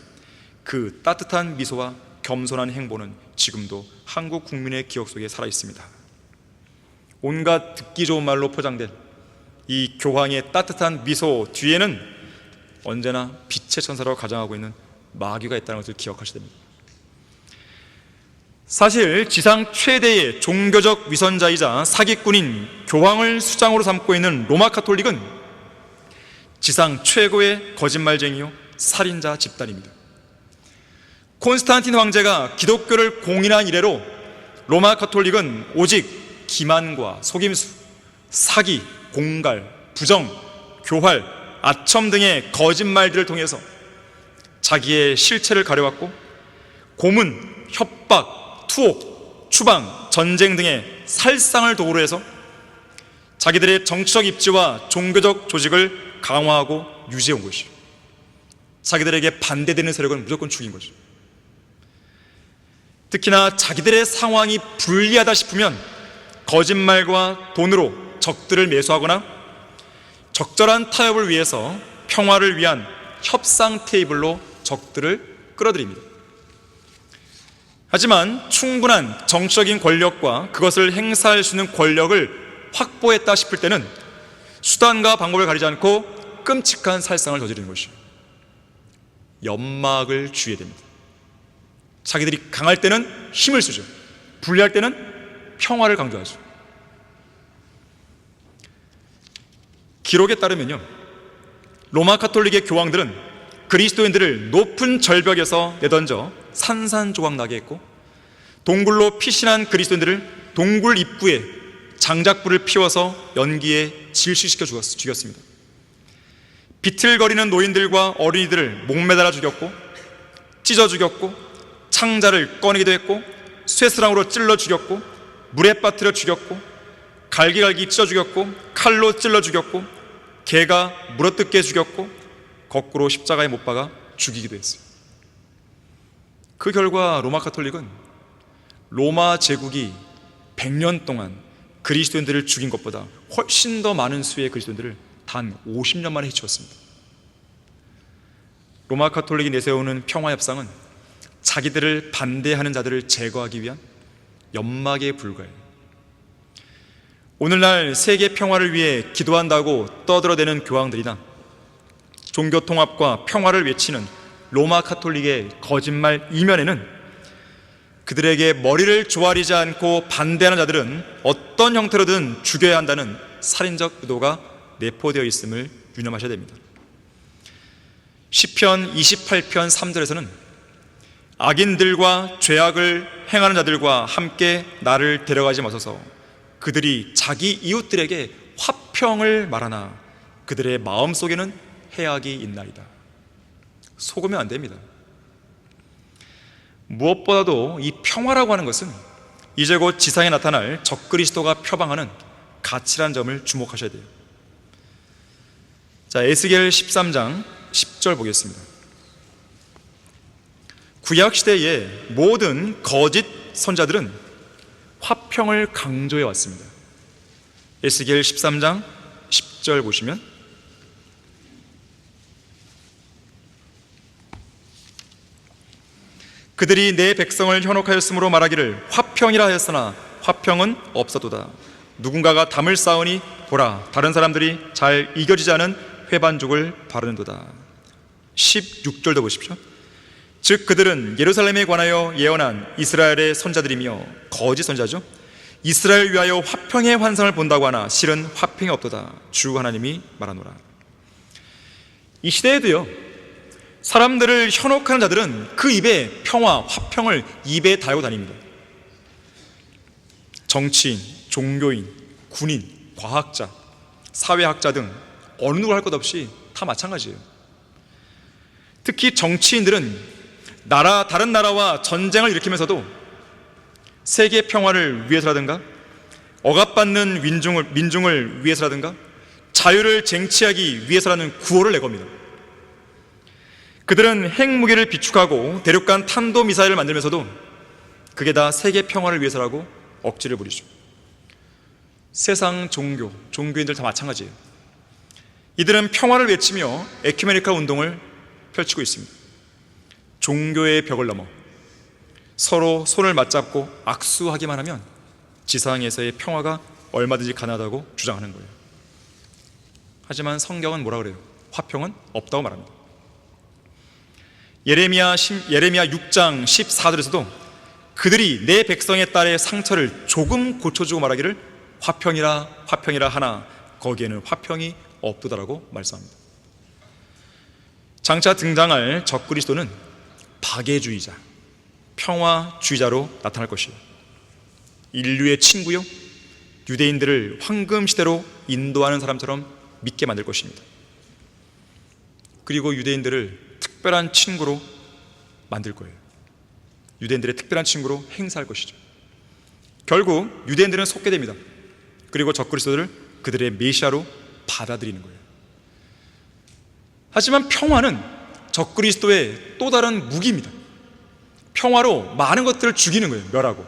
S1: 그 따뜻한 미소와 겸손한 행보는 지금도 한국 국민의 기억 속에 살아있습니다. 온갖 듣기 좋은 말로 포장된 이 교황의 따뜻한 미소 뒤에는 언제나 빛의 천사로 가장하고 있는 마귀가 있다는 것을 기억하셔야 됩니다. 사실 지상 최대의 종교적 위선자이자 사기꾼인 교황을 수장으로 삼고 있는 로마 가톨릭은 지상 최고의 거짓말쟁이요 살인자 집단입니다. 콘스탄틴 황제가 기독교를 공인한 이래로 로마 가톨릭은 오직 기만과 속임수, 사기, 공갈, 부정, 교활, 아첨 등의 거짓말들을 통해서 자기의 실체를 가려왔고 고문, 협박, 투옥, 추방, 전쟁 등의 살상을 도구로 해서 자기들의 정치적 입지와 종교적 조직을 강화하고 유지해온 것이죠. 자기들에게 반대되는 세력은 무조건 죽인 거죠. 특히나 자기들의 상황이 불리하다 싶으면 거짓말과 돈으로 적들을 매수하거나 적절한 타협을 위해서 평화를 위한 협상 테이블로 적들을 끌어들입니다. 하지만 충분한 정치적인 권력과 그것을 행사할 수 있는 권력을 확보했다 싶을 때는 수단과 방법을 가리지 않고 끔찍한 살상을 저지르는 것이죠. 연막을 쥐어야 됩니다. 자기들이 강할 때는 힘을 쓰죠. 불리할 때는 평화를 강조하죠. 기록에 따르면요, 로마 가톨릭의 교황들은 그리스도인들을 높은 절벽에서 내던져 산산조각나게 했고, 동굴로 피신한 그리스도인들을 동굴 입구에 장작불을 피워서 연기에 질식시켜 죽였습니다. 비틀거리는 노인들과 어린이들을 목매달아 죽였고, 찢어 죽였고, 창자를 꺼내기도 했고, 쇠스랑으로 찔러 죽였고, 물에 빠뜨려 죽였고, 갈기갈기 찢어 죽였고, 칼로 찔러 죽였고, 개가 물어뜯게 죽였고, 거꾸로 십자가에 못 박아 죽이기도 했어요. 그 결과 로마 가톨릭은 로마 제국이 100년 동안 그리스도인들을 죽인 것보다 훨씬 더 많은 수의 그리스도인들을 단 50년 만에 해치웠습니다. 로마 가톨릭이 내세우는 평화협상은 자기들을 반대하는 자들을 제거하기 위한 연막에 불과해요. 오늘날 세계 평화를 위해 기도한다고 떠들어대는 교황들이나 종교 통합과 평화를 외치는 로마 가톨릭의 거짓말 이면에는 그들에게 머리를 조아리지 않고 반대하는 자들은 어떤 형태로든 죽여야 한다는 살인적 의도가 내포되어 있음을 유념하셔야 됩니다. 시편 28편 3절에서는 악인들과 죄악을 행하는 자들과 함께 나를 데려가지 마소서. 그들이 자기 이웃들에게 화평을 말하나 그들의 마음속에는 해악이 있나이다. 속으면 안 됩니다. 무엇보다도 이 평화라고 하는 것은 이제 곧 지상에 나타날 적그리스도가 표방하는 가치란 점을 주목하셔야 돼요. 자, 에스겔 13장 10절 보겠습니다. 구약시대의 모든 거짓 선자들은 화평을 강조해 왔습니다. 에스겔 13장 10절 보시면 그들이 내 백성을 현혹하였으므로 말하기를 화평이라 하였으나 화평은 없어도다. 누군가가 담을 쌓으니 보라, 다른 사람들이 잘 이겨지지 않은 회반죽을 바르는도다. 16절도 보십시오. 즉 그들은 예루살렘에 관하여 예언한 이스라엘의 선자들이며 거짓 선자죠. 이스라엘 위하여 화평의 환상을 본다고 하나 실은 화평이 없도다. 주 하나님이 말하노라. 이 시대에도요, 사람들을 현혹하는 자들은 그 입에 평화, 화평을 입에 달고 다닙니다. 정치인, 종교인, 군인, 과학자, 사회학자 등 어느 누구 할 것 없이 다 마찬가지예요. 특히 정치인들은 다른 나라와 전쟁을 일으키면서도 세계 평화를 위해서라든가 억압받는 민중을 위해서라든가 자유를 쟁취하기 위해서라는 구호를 내겁니다. 그들은 핵무기를 비축하고 대륙간 탄도미사일을 만들면서도 그게 다 세계 평화를 위해서라고 억지를 부리죠. 세상 종교인들 다 마찬가지예요. 이들은 평화를 외치며 에큐메니칼 운동을 펼치고 있습니다. 종교의 벽을 넘어 서로 손을 맞잡고 악수하기만 하면 지상에서의 평화가 얼마든지 가능하다고 주장하는 거예요. 하지만 성경은 뭐라 그래요? 화평은 없다고 말합니다. 예레미야 6장 14절에서도 그들이 내 백성의 딸의 상처를 조금 고쳐주고 말하기를 화평이라 화평이라 하나 거기에는 화평이 없도다라고 말씀합니다. 장차 등장할 적그리스도는 박애주의자, 평화주의자로 나타날 것이에요. 인류의 친구요, 유대인들을 황금시대로 인도하는 사람처럼 믿게 만들 것입니다. 그리고 유대인들을 특별한 친구로 만들 거예요. 유대인들의 특별한 친구로 행사할 것이죠. 결국 유대인들은 속게 됩니다. 그리고 적그리스도를 그들의 메시아로 받아들이는 거예요. 하지만 평화는 적그리스도의 또 다른 무기입니다. 평화로 많은 것들을 죽이는 거예요. 멸하고.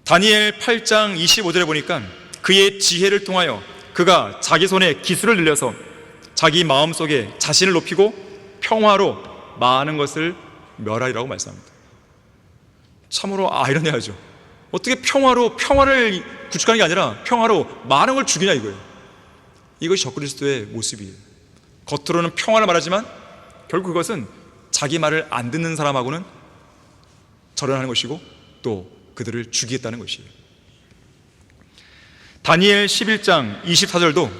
S1: 다니엘 8장 25절에 보니까 그의 지혜를 통하여 그가 자기 손에 기술을 늘려서 자기 마음속에 자신을 높이고 평화로 많은 것을 멸하리라고 말씀합니다. 참으로 아이러니하죠. 어떻게 평화를 구축하는 게 아니라 평화로 많은 걸 죽이냐 이거예요. 이것이 적그리스도의 모습이에요. 겉으로는 평화를 말하지만 결국 그것은 자기 말을 안 듣는 사람하고는 절연하는 것이고 또 그들을 죽이겠다는 것이에요. 다니엘 11장 24절도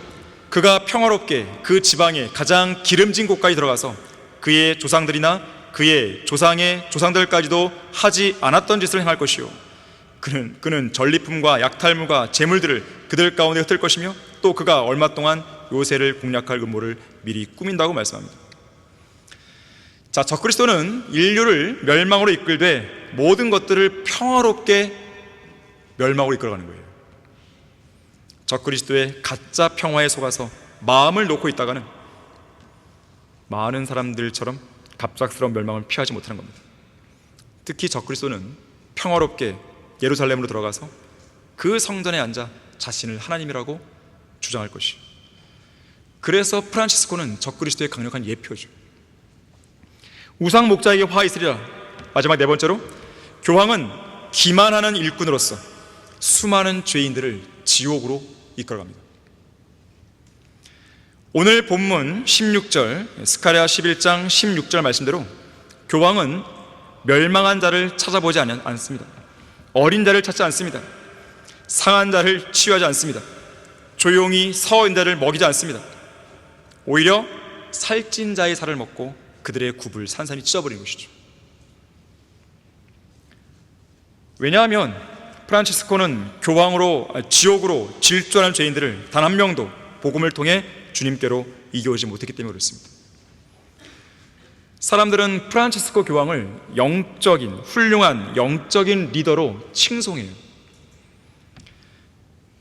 S1: 그가 평화롭게 그 지방의 가장 기름진 곳까지 들어가서 그의 조상들이나 그의 조상의 조상들까지도 하지 않았던 짓을 행할 것이요 그는 전리품과 약탈물과 재물들을 그들 가운데 흩을 것이며 또 그가 얼마 동안 요새를 공략할 음모를 미리 꾸민다고 말씀합니다. 자, 적그리스도는 인류를 멸망으로 이끌되 모든 것들을 평화롭게 멸망으로 이끌어가는 거예요. 적그리스도의 가짜 평화에 속아서 마음을 놓고 있다가는 많은 사람들처럼 갑작스러운 멸망을 피하지 못하는 겁니다. 특히 적그리스도는 평화롭게 예루살렘으로 들어가서 그 성전에 앉아 자신을 하나님이라고 주장할 것이에요. 그래서 프란치스코는 적그리스도의 강력한 예표죠. 우상 목자에게 화 있으리라. 마지막 네 번째로, 교황은 기만하는 일꾼으로서 수많은 죄인들을 지옥으로 이끌어갑니다. 오늘 본문 16절, 스가랴 11장 16절 말씀대로 교황은 멸망한 자를 찾아보지 않습니다. 어린 자를 찾지 않습니다. 상한 자를 치유하지 않습니다. 조용히 서 있는 자를 먹이지 않습니다. 오히려 살찐 자의 살을 먹고 그들의 굽을 산산히 찢어버리는 것이죠. 왜냐하면 프란치스코는 지옥으로 질주하는 죄인들을 단 한 명도 복음을 통해 주님께로 이겨오지 못했기 때문에 그렇습니다. 사람들은 프란치스코 교황을 훌륭한 영적인 리더로 칭송해요.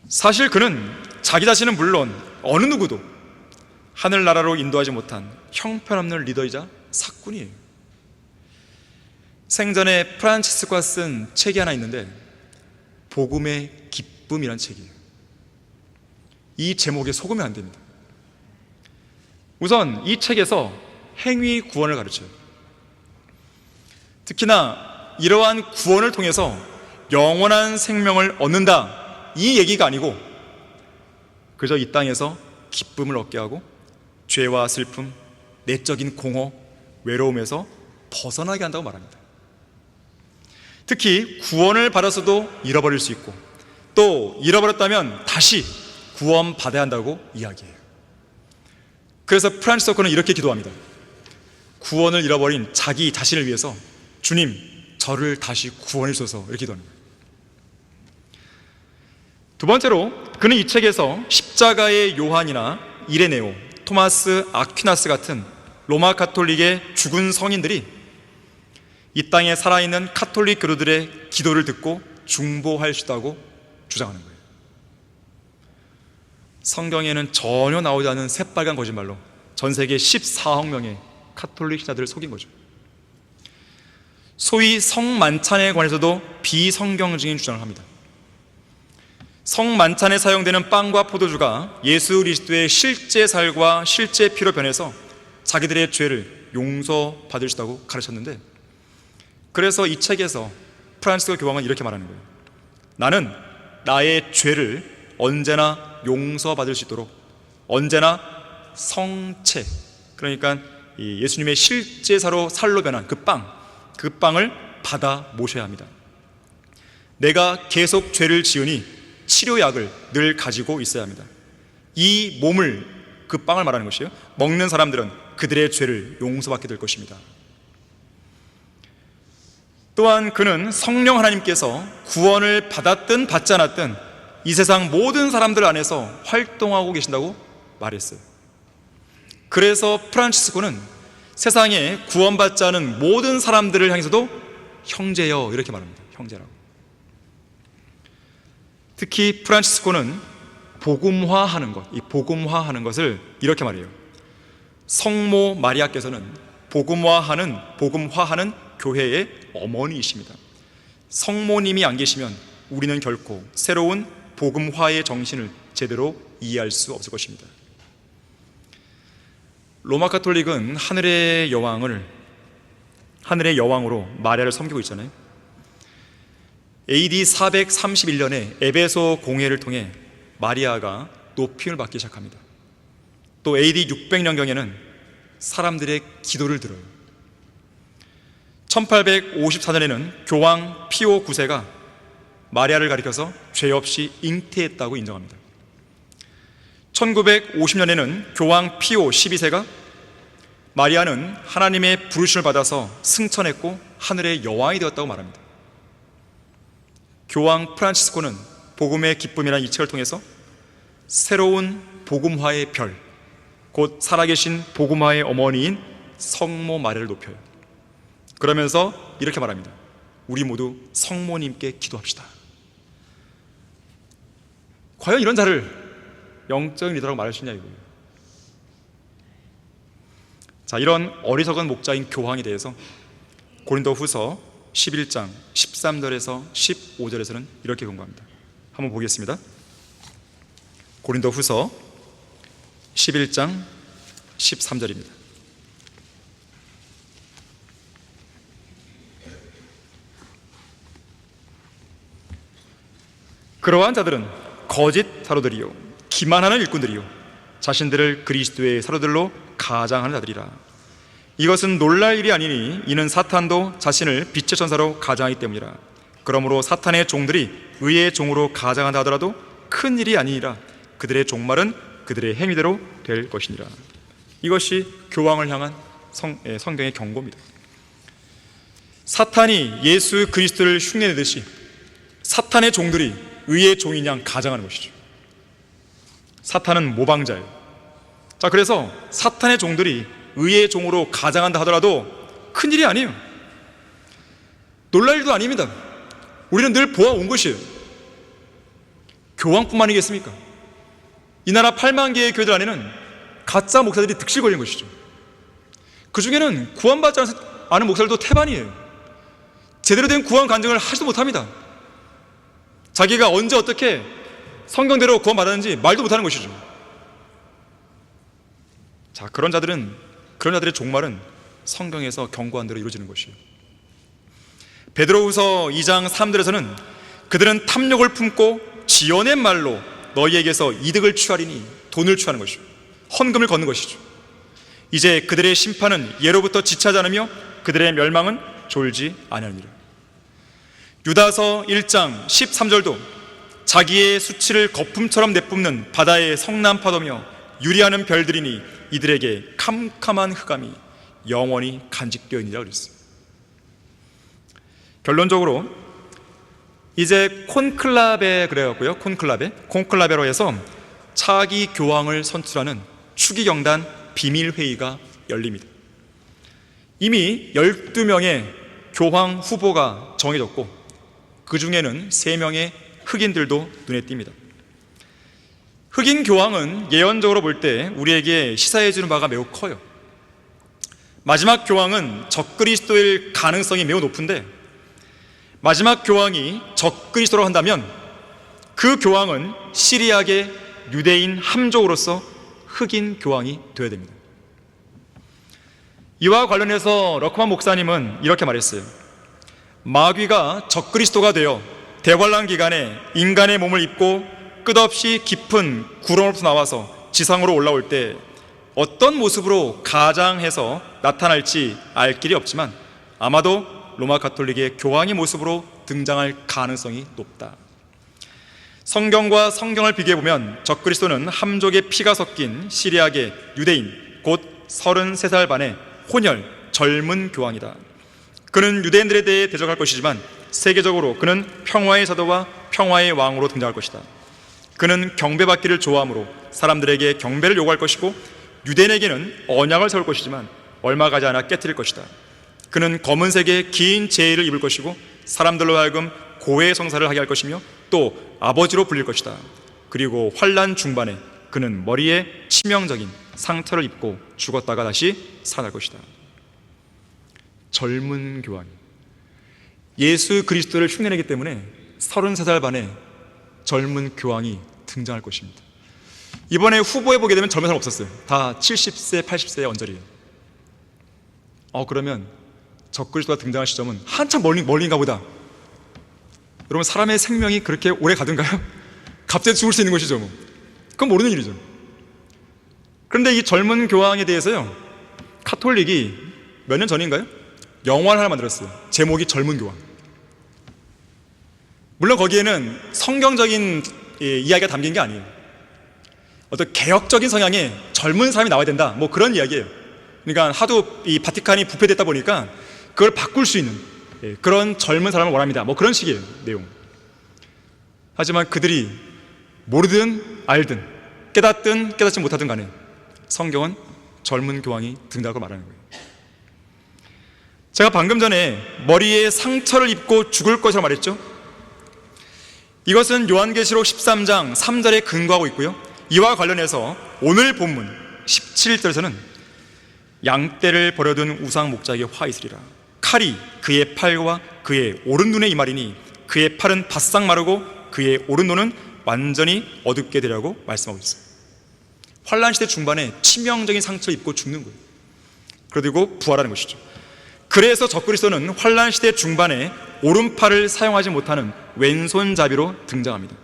S1: 사실 그는 자기 자신은 물론 어느 누구도 하늘나라로 인도하지 못한 형편없는 리더이자 사꾼이에요. 생전에 프란치스코가 쓴 책이 하나 있는데 복음의 기쁨이란 책이에요. 이 제목에 속으면 안 됩니다. 우선 이 책에서 행위 구원을 가르쳐요. 특히나 이러한 구원을 통해서 영원한 생명을 얻는다, 이 얘기가 아니고 그저 이 땅에서 기쁨을 얻게 하고 죄와 슬픔, 내적인 공허, 외로움에서 벗어나게 한다고 말합니다. 특히 구원을 받아서도 잃어버릴 수 있고 또 잃어버렸다면 다시 구원받아야 한다고 이야기해요. 그래서 프란치스코는 이렇게 기도합니다. 구원을 잃어버린 자기 자신을 위해서 주님, 저를 다시 구원해 주소서, 이렇게 기도합니다. 두 번째로, 그는 이 책에서 십자가의 요한이나 이레네오, 토마스 아퀴나스 같은 로마 가톨릭의 죽은 성인들이 이 땅에 살아있는 카톨릭 교도들의 기도를 듣고 중보할 수 있다고 주장하는 거예요. 성경에는 전혀 나오지 않은 새빨간 거짓말로 전 세계 14억 명의 카톨릭 신자들을 속인 거죠. 소위 성만찬에 관해서도 비성경적인 주장을 합니다. 성만찬에 사용되는 빵과 포도주가 예수 그리스도의 실제 살과 실제 피로 변해서 자기들의 죄를 용서받을 수 있다고 가르쳤는데, 그래서 이 책에서 프란치스코 교황은 이렇게 말하는 거예요. 나는 나의 죄를 언제나 용서받을 수 있도록 언제나 성체, 그러니까 이 예수님의 실제사로 살로 변한 그 빵을 받아 모셔야 합니다. 내가 계속 죄를 지으니 치료약을 늘 가지고 있어야 합니다. 이 몸을, 그 빵을 말하는 것이에요. 먹는 사람들은 그들의 죄를 용서받게 될 것입니다. 또한 그는 성령 하나님께서 구원을 받았든 받지 않았든 이 세상 모든 사람들 안에서 활동하고 계신다고 말했어요. 그래서 프란치스코는 세상에 구원받지 않은 모든 사람들을 향해서도 형제여 이렇게 말합니다. 형제라고. 특히 프란치스코는 복음화하는 것, 이 복음화하는 것을 이렇게 말해요. 성모 마리아께서는 복음화하는 교회의 어머니이십니다. 성모님이 안 계시면 우리는 결코 새로운 복음화의 정신을 제대로 이해할 수 없을 것입니다. 로마 가톨릭은 하늘의 여왕으로 마리아를 섬기고 있잖아요. AD 431년에 에베소 공회를 통해 마리아가 높임을 받기 시작합니다. 또 AD 600년경에는 사람들의 기도를 들어요. 1854년에는 교황 피오 9세가 마리아를 가리켜서 죄 없이 잉태했다고 인정합니다. 1950년에는 교황 피오 12세가 마리아는 하나님의 부르심을 받아서 승천했고 하늘의 여왕이 되었다고 말합니다. 교황 프란치스코는 복음의 기쁨이라는 이 책을 통해서 새로운 복음화의 별, 곧 살아계신 복음화의 어머니인 성모 마리아를 높여요. 그러면서 이렇게 말합니다. 우리 모두 성모님께 기도합시다. 과연 이런 자를 영적인 리더라고 말할 수 있냐 이거예요. 자, 이런 어리석은 목자인 교황에 대해서 고린도후서 11장 13절에서 15절에서는 이렇게 경고합니다. 한번 보겠습니다. 고린도후서 11장 13절입니다. 그러한 자들은 거짓 사도들이요 기만하는 일꾼들이요 자신들을 그리스도의 사도들로 가장하는 자들이라. 이것은 놀랄 일이 아니니 이는 사탄도 자신을 빛의 천사로 가장하기 때문이라. 그러므로 사탄의 종들이 의의 종으로 가장한다 하더라도 큰 일이 아니니라. 그들의 종말은 그들의 행위대로 될 것이니라. 이것이 교황을 향한 성경의 경고입니다. 사탄이 예수 그리스도를 흉내내듯이 사탄의 종들이 의의 종인 양 가장하는 것이죠. 사탄은 모방자예요. 자, 그래서 사탄의 종들이 의의 종으로 가장한다 하더라도 큰일이 아니에요. 놀랄 일도 아닙니다. 우리는 늘 보아온 것이에요. 교황뿐만이겠습니까? 이 나라 8만 개의 교회들 안에는 가짜 목사들이 득실 걸린 것이죠. 그 중에는 구원받지 않은 목사들도 태반이에요. 제대로 된 구원 간증을 하지도 못합니다. 자기가 언제 어떻게 성경대로 구원받았는지 말도 못하는 것이죠. 자, 그런 자들의 종말은 성경에서 경고한 대로 이루어지는 것이에요. 베드로후서 2장 3절에서는 그들은 탐욕을 품고 지어낸 말로 너희에게서 이득을 취하리니 돈을 취하는 것이죠. 헌금을 걷는 것이죠. 이제 그들의 심판은 예로부터 지체하지 않으며 그들의 멸망은 졸지 아니하니라. 유다서 1장 13절도 자기의 수치를 거품처럼 내뿜는 바다의 성난 파도며 유리하는 별들이니 이들에게 캄캄한 흑암이 영원히 간직되어 있느니라 그랬어요. 결론적으로 이제 콘클라베 그래갖고요. 콘클라베로 해서 차기 교황을 선출하는 추기경단 비밀회의가 열립니다. 이미 12명의 교황 후보가 정해졌고 그 중에는 3명의 흑인들도 눈에 띕니다. 흑인 교황은 예언적으로 볼 때 우리에게 시사해 주는 바가 매우 커요. 마지막 교황은 적그리스도일 가능성이 매우 높은데 마지막 교황이 적그리스도로 한다면 그 교황은 시리아계 유대인 함족으로서 흑인 교황이 되어야 됩니다. 이와 관련해서 러크만 목사님은 이렇게 말했어요. 마귀가 적그리스도가 되어 대환란 기간에 인간의 몸을 입고 끝없이 깊은 구렁으로부터 나와서 지상으로 올라올 때 어떤 모습으로 가장해서 나타날지 알 길이 없지만 아마도 로마 가톨릭의 교황의 모습으로 등장할 가능성이 높다. 성경과 성경을 비교해보면 적그리스도는 함족의 피가 섞인 시리아계 유대인, 곧 33살 반의 혼혈 젊은 교황이다. 그는 유대인들에 대해 대적할 것이지만 세계적으로 그는 평화의 사도와 평화의 왕으로 등장할 것이다. 그는 경배받기를 좋아하므로 사람들에게 경배를 요구할 것이고 유대인에게는 언약을 세울 것이지만 얼마 가지 않아 깨뜨릴 것이다. 그는 검은색의 긴 제의를 입을 것이고 사람들로 하여금 고해 성사를 하게 할 것이며 또 아버지로 불릴 것이다. 그리고 환난 중반에 그는 머리에 치명적인 상처를 입고 죽었다가 다시 살아날 것이다. 젊은 교황, 예수 그리스도를 흉내내기 때문에 33살 반의 젊은 교황이 등장할 것입니다. 이번에 후보에 보게 되면 젊은 사람 없었어요. 다 70세, 80세의 언저리예요. 그러면 적그리스도가 등장할 시점은 한참 멀리인가 보다. 여러분, 사람의 생명이 그렇게 오래 가든가요? 갑자기 죽을 수 있는 것이죠 뭐. 그건 모르는 일이죠. 그런데 이 젊은 교황에 대해서요, 카톨릭이 몇 년 전인가요? 영화를 하나 만들었어요. 제목이 젊은 교황. 물론 거기에는 성경적인 이야기가 담긴 게 아니에요. 어떤 개혁적인 성향의 젊은 사람이 나와야 된다, 뭐 그런 이야기예요. 그러니까 하도 이 바티칸이 부패됐다 보니까 그걸 바꿀 수 있는 그런 젊은 사람을 원합니다, 뭐 그런 식이에요, 내용. 하지만 그들이 모르든 알든 깨닫든 깨닫지 못하든 간에 성경은 젊은 교황이 등장하고 말하는 거예요. 제가 방금 전에 머리에 상처를 입고 죽을 것이라고 말했죠. 이것은 요한계시록 13장 3절에 근거하고 있고요, 이와 관련해서 오늘 본문 17절에서는 양떼를 버려둔 우상 목자에게 화 있으리라. 칼이 그의 팔과 그의 오른 눈에 임하리니 그의 팔은 바싹 마르고 그의 오른 눈은 완전히 어둡게 되리라고 말씀하고 있어요. 환란시대 중반에 치명적인 상처를 입고 죽는 거예요. 그리고 부활하는 것이죠. 그래서 적그리스도는 환란시대 중반에 오른팔을 사용하지 못하는 왼손잡이로 등장합니다.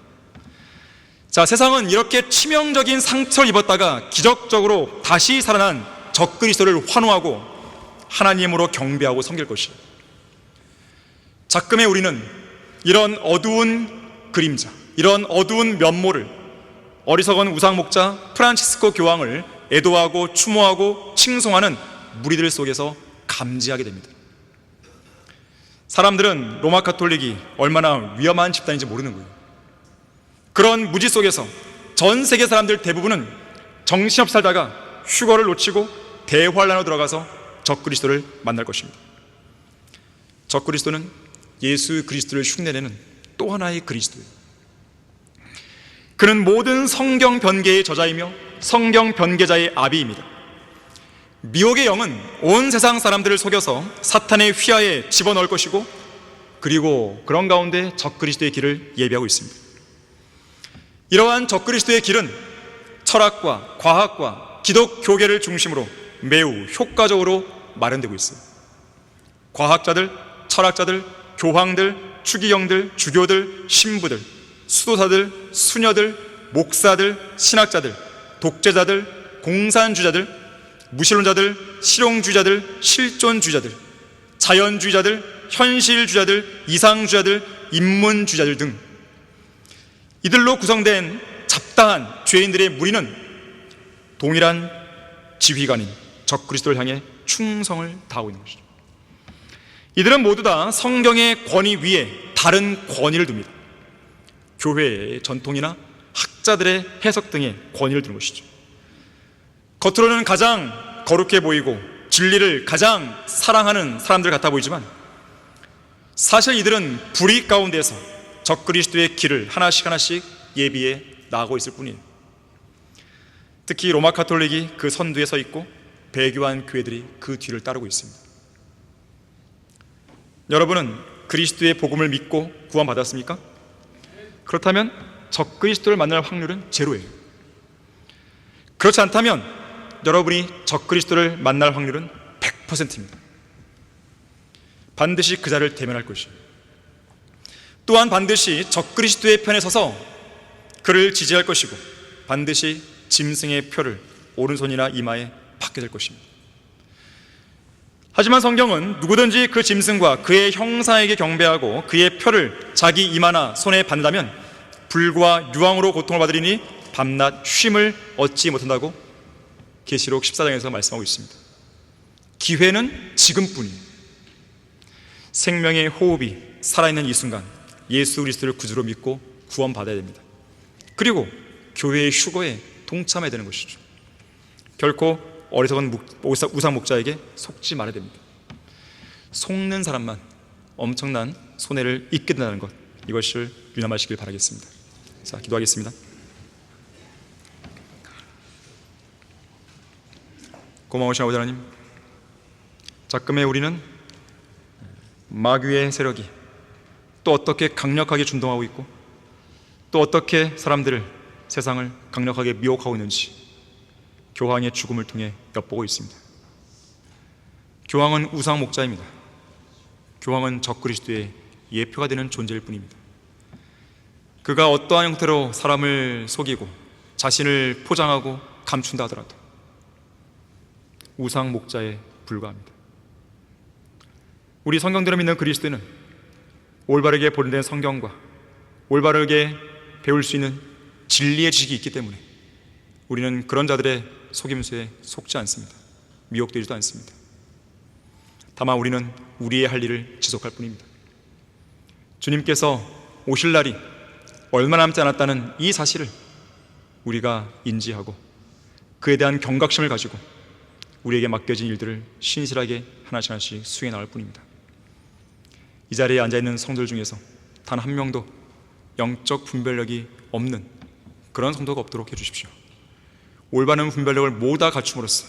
S1: 자, 세상은 이렇게 치명적인 상처를 입었다가 기적적으로 다시 살아난 적그리스도를 환호하고 하나님으로 경배하고 섬길 것이에요. 작금의 우리는 이런 어두운 그림자, 이런 어두운 면모를 어리석은 우상목자 프란치스코 교황을 애도하고 추모하고 칭송하는 무리들 속에서 감지하게 됩니다. 사람들은 로마 가톨릭이 얼마나 위험한 집단인지 모르는 거예요. 그런 무지 속에서 전 세계 사람들 대부분은 정신없이 살다가 휴거를 놓치고 대환란으로 들어가서 적그리스도를 만날 것입니다. 적그리스도는 예수 그리스도를 흉내내는 또 하나의 그리스도예요. 그는 모든 성경 변개의 저자이며 성경 변개자의 아비입니다. 미혹의 영은 온 세상 사람들을 속여서 사탄의 휘하에 집어넣을 것이고, 그리고 그런 가운데 적그리스도의 길을 예비하고 있습니다. 이러한 적그리스도의 길은 철학과 과학과 기독교계를 중심으로 매우 효과적으로 마련되고 있어요. 과학자들, 철학자들, 교황들, 추기경들, 주교들, 신부들, 수도사들, 수녀들, 목사들, 신학자들, 독재자들, 공산주의자들, 무신론자들, 실용주의자들, 실존주의자들, 자연주의자들, 현실주의자들, 이상주의자들, 인문주의자들 등 이들로 구성된 잡다한 죄인들의 무리는 동일한 지휘관인 적그리스도를 향해 충성을 다하고 있는 것이죠. 이들은 모두 다 성경의 권위 위에 다른 권위를 둡니다. 교회의 전통이나 학자들의 해석 등의 권위를 두는 것이죠. 겉으로는 가장 거룩해 보이고 진리를 가장 사랑하는 사람들 같아 보이지만 사실 이들은 불의 가운데서 적그리스도의 길을 하나씩 하나씩 예비해 나가고 있을 뿐이에요. 특히 로마 가톨릭이 그 선두에 서 있고 배교한 교회들이 그 뒤를 따르고 있습니다. 여러분은 그리스도의 복음을 믿고 구원받았습니까? 그렇다면 적그리스도를 만날 확률은 제로예요. 그렇지 않다면 여러분이 적그리스도를 만날 확률은 100%입니다. 반드시 그 자를 대면할 것이에요. 또한 반드시 적그리스도의 편에 서서 그를 지지할 것이고 반드시 짐승의 표를 오른손이나 이마에 받게 될 것입니다. 하지만 성경은 누구든지 그 짐승과 그의 형상에게 경배하고 그의 표를 자기 이마나 손에 받는다면 불과 유황으로 고통을 받으리니 밤낮 쉼을 얻지 못한다고 계시록 14장에서 말씀하고 있습니다. 기회는 지금뿐이에요. 생명의 호흡이 살아있는 이 순간 예수 그리스도를 구주로 믿고 구원받아야 됩니다. 그리고 교회의 휴거에 동참해야 되는 것이죠. 결코 어리석은 우상 목자에게 속지 말아야 됩니다. 속는 사람만 엄청난 손해를 입게 된다는 것, 이것을 유념하시길 바라겠습니다. 자, 기도하겠습니다. 고마우신 아버지 하나님, 작금에 우리는 마귀의 세력이 또 어떻게 강력하게 준동하고 있고 또 어떻게 사람들을, 세상을 강력하게 미혹하고 있는지 교황의 죽음을 통해 엿보고 있습니다. 교황은 우상 목자입니다. 교황은 적그리스도의 예표가 되는 존재일 뿐입니다. 그가 어떠한 형태로 사람을 속이고 자신을 포장하고 감춘다 하더라도 우상 목자에 불과합니다. 우리 성경대로 믿는 그리스도인은 올바르게 본된 성경과 올바르게 배울 수 있는 진리의 지식이 있기 때문에 우리는 그런 자들의 속임수에 속지 않습니다. 미혹되지도 않습니다. 다만 우리는 우리의 할 일을 지속할 뿐입니다. 주님께서 오실 날이 얼마 남지 않았다는 이 사실을 우리가 인지하고 그에 대한 경각심을 가지고 우리에게 맡겨진 일들을 신실하게 하나씩 하나씩 수행해 나갈 뿐입니다. 이 자리에 앉아있는 성도들 중에서 단 한 명도 영적 분별력이 없는 그런 성도가 없도록 해주십시오. 올바른 분별력을 모두 다 갖춤으로써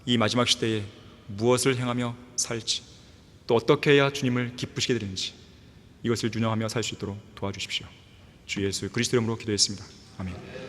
S1: 이 마지막 시대에 무엇을 행하며 살지, 또 어떻게 해야 주님을 기쁘시게 되는지 이것을 유념하며 살 수 있도록 도와주십시오. 주 예수 그리스도 이름으로 기도했습니다. 아멘.